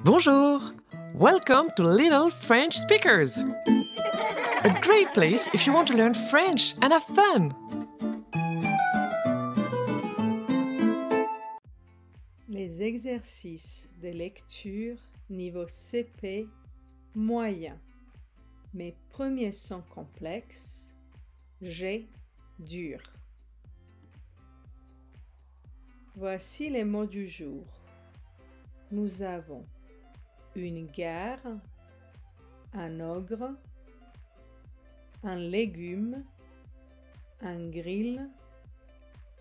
Bonjour! Welcome to Little French Speakers! A great place if you want to learn French and have fun! Les exercices de lecture niveau CP moyen. Mes premiers sons complexes. G dur. Voici les mots du jour. Nous avons une gare, un ogre, un légume, un grill,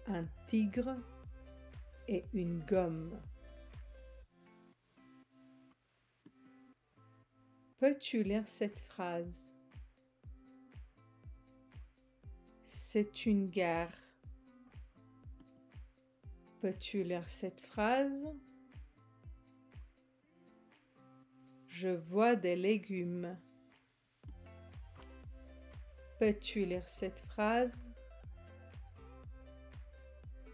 un tigre et une gomme. Peux-tu lire cette phrase? C'est une gare. Peux-tu lire cette phrase? Je vois des légumes. Peux-tu lire cette phrase?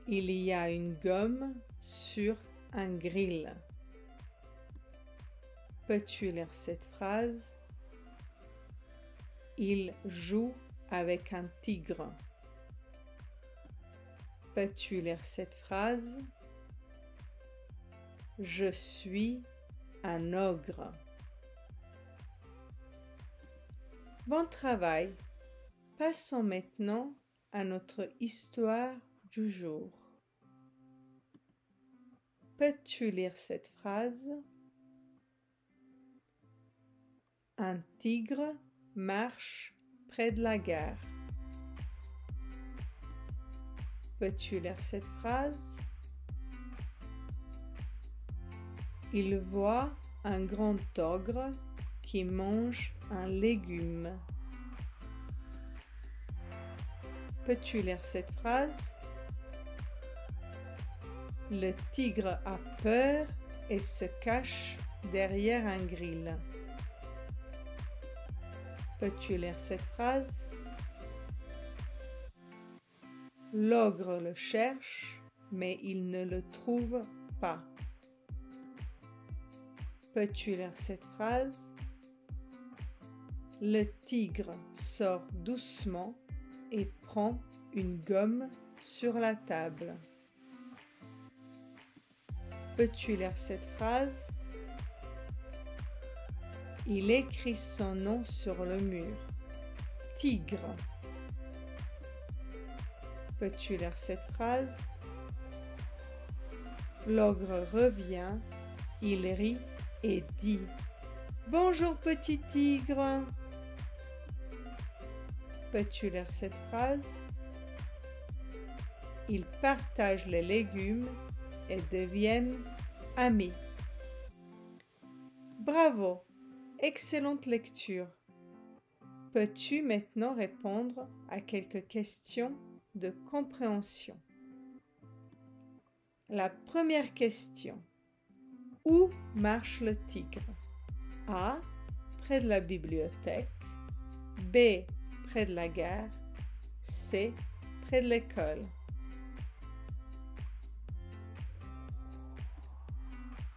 Il y a une gomme sur un grill. Peux-tu lire cette phrase? Il joue avec un tigre. Peux-tu lire cette phrase? Je suis un ogre. Bon travail. Passons maintenant à notre histoire du jour. Peux-tu lire cette phrase? Un tigre marche près de la gare. Peux-tu lire cette phrase? Il voit un grand ogre qui mange un légume. Peux-tu lire cette phrase? Le tigre a peur et se cache derrière un grill. Peux-tu lire cette phrase? L'ogre le cherche, mais il ne le trouve pas. Peux-tu lire cette phrase? Le tigre sort doucement et prend une gomme sur la table. Peux-tu lire cette phrase? Il écrit son nom sur le mur. Tigre. Peux-tu lire cette phrase? L'ogre revient, il rit et dit « Bonjour petit tigre !» Peux-tu lire cette phrase? Ils partagent les légumes et deviennent amis. Bravo! Excellente lecture. Peux-tu maintenant répondre à quelques questions de compréhension? La première question. Où marche le tigre? A. Près de la bibliothèque. B. Près de la gare. C. Près de l'école.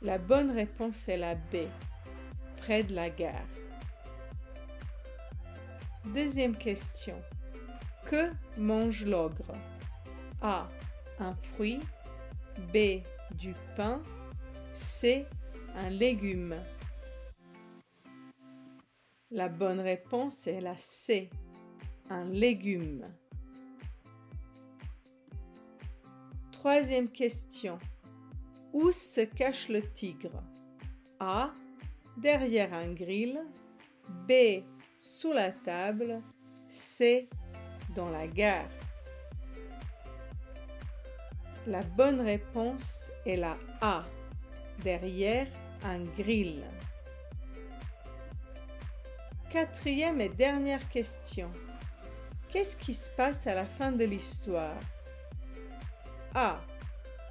La bonne réponse est la B. Près de la gare. Deuxième question. Que mange l'ogre? A. Un fruit. B. Du pain. C. Un légume. La bonne réponse est la C. Un légume. Troisième question. Où se cache le tigre? A. Derrière un grill. B. Sous la table. C. Dans la gare. La bonne réponse est la A. Derrière un grill. Quatrième et dernière question. Qu'est-ce qui se passe à la fin de l'histoire? A.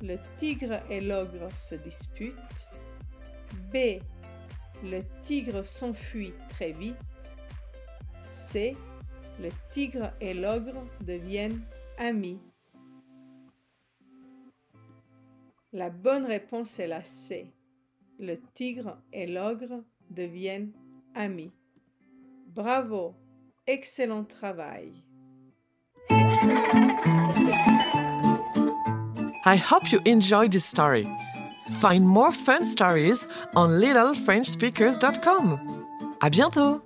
Le tigre et l'ogre se disputent. B. Le tigre s'enfuit très vite. C. Le tigre et l'ogre deviennent amis. La bonne réponse est la C. le tigre et l'ogre deviennent amis. Bravo, excellent travail. I hope you enjoyed this story. Find more fun stories on littlefrenchspeakers.com. À bientôt!